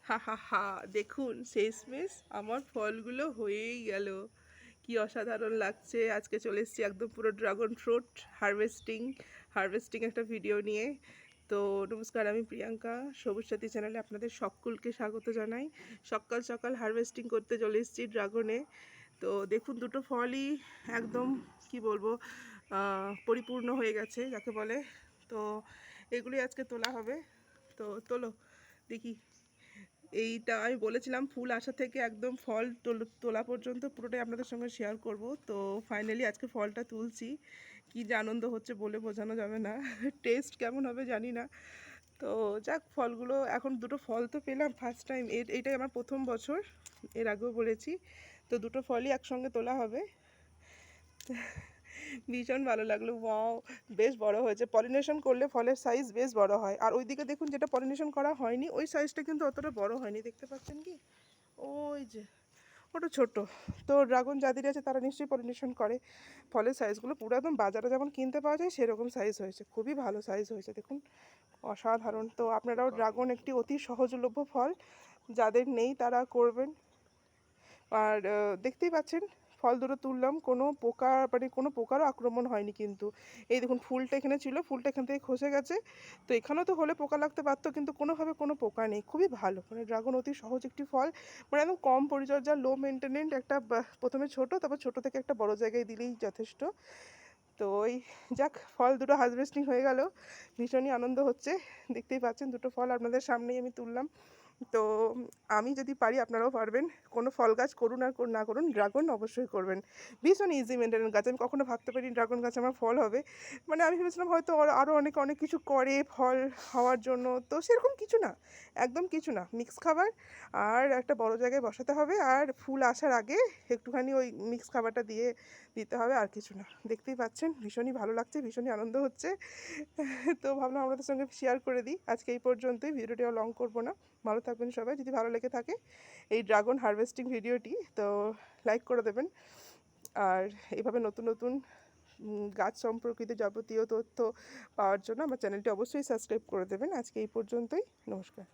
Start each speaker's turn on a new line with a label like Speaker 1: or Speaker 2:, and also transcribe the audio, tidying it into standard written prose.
Speaker 1: হা হা হা, দেখুন শেষমেশ আমার ফলগুলো হয়েই গেল। কি অসাধারণ লাগছে। আজকে চলে এসেছি একদম পুরো ড্রাগন ফ্রুট হারভেস্টিং একটা ভিডিও নিয়ে। তো নমস্কার, আমি প্রিয়াঙ্কা, সবুজ সাথী চ্যানেলে আপনাদের সকলকে স্বাগত জানাই। সকাল সকাল হারভেস্টিং করতে চলে এসেছি ড্রাগনে। তো দেখুন দুটো ফলই একদম কি বলবো, পরিপূর্ণ হয়ে গেছে যাকে বলে। তো এগুলি আজকে তোলা হবে। তো তোলো দেখি। এইটা আমি বলেছিলাম ফুল আসা থেকে একদম ফল তোলা পর্যন্ত পুরোটাই আপনাদের সঙ্গে শেয়ার করব। তো ফাইনালি আজকে ফলটা তুলছি। কী যে আনন্দ হচ্ছে বলে বোঝানো যাবে না। টেস্ট কেমন হবে জানি না। তো যাক, ফলগুলো এখন দুটো ফল তো পেলাম ফার্স্ট টাইম। এইটাই আমার প্রথম বছর, এর আগেও বলেছি। তো দুটো ফলই একসঙ্গে তোলা হবে। ভীষণ ভালো লাগলো। ওয়াও, বেশ বড় হয়েছে। পলিনেশন করলে ফলের সাইজ বেশ বড় হয়। আর ওইদিকে দেখুন, যেটা পলিনেশন করা হয়নি ওই সাইজটা কিন্তু অতটা বড় হয়নি, দেখতে পাচ্ছেন কি? ওই যে ওটা ছোট। তো ড্রাগন যাদের আছে তারা নিশ্চয়ই পলিনেশন করে। ফলের সাইজগুলো পুরো একদম বাজারে যেমন কিনতে পাওয়া যায় সেরকম সাইজ হয়েছে, খুবই ভালো সাইজ হয়েছে দেখুন, অসাধারণ। তো আপনারাও, ড্রাগন একটি অতি সহজলভ্য ফল, যাদের নেই তারা করবেন। আর দেখতেই পাচ্ছেন ফল দুটো তুললাম, কোনো পোকা মানে কোনো পোকারও আক্রমণ হয়নি কিন্তু। এই দেখুন ফুলটা এখানে ছিল, ফুলটা এখান থেকে খসে গেছে। তো এখানেও তো হলে পোকা লাগতে পারতো, কিন্তু কোনোভাবে কোনো পোকা নেই, খুবই ভালো। মানে ড্রাগন অতি সহজ একটি ফল, মানে একদম কম পরিচর্যা, লো মেনটেনেন্ট একটা প্রথমে ছোট, তারপর ছোট থেকে একটা বড় জায়গায় দিলেই যথেষ্ট। তো ওই যাক, ফল দুটো হারভেস্টিং হয়ে গেল, ভীষণই আনন্দ হচ্ছে। দেখতেই পাচ্ছেন দুটো ফল আপনাদের সামনেই আমি তুললাম। তো আমি যদি পারি আপনারাও পারবেন। কোনো ফল গাছ করুন আর না করুন, ড্রাগন অবশ্যই করবেন। ভীষণ ইজি মেনটেনেন্স গাছ। আমি কখনো ভাবতে পারি ড্রাগন গাছ আমার ফল হবে। মানে আমি ভেবেছিলাম হয়তো আরও অনেকে অনেক কিছু করে ফল হওয়ার জন্য, তো সেরকম কিছু না, একদম কিছু না। মিক্স খাবার আর একটা বড় জায়গায় বসাতে হবে, আর ফুল আসার আগে একটুখানি ওই মিক্স খাবারটা দিতে হবে, আর কিছু না। দেখতেই পাচ্ছেন ভীষণই ভালো লাগছে, ভীষণই আনন্দ হচ্ছে। তো ভাবলাম আপনাদের সঙ্গে শেয়ার করে দিই। আজকে এই পর্যন্তই, ভিডিওটিও লং করবো না। ভালো থাকবেন সবাই। যদি ভালো লেগে থাকে এই ড্রাগন হারভেস্টিং ভিডিওটি, তো লাইক করে দেবেন। আর এইভাবে নতুন নতুন গাছ সম্পর্কিত যাবতীয় তথ্য পাওয়ার জন্য আমার চ্যানেলটি অবশ্যই সাবস্ক্রাইব করে দেবেন। আজকে এই পর্যন্তই, নমস্কার।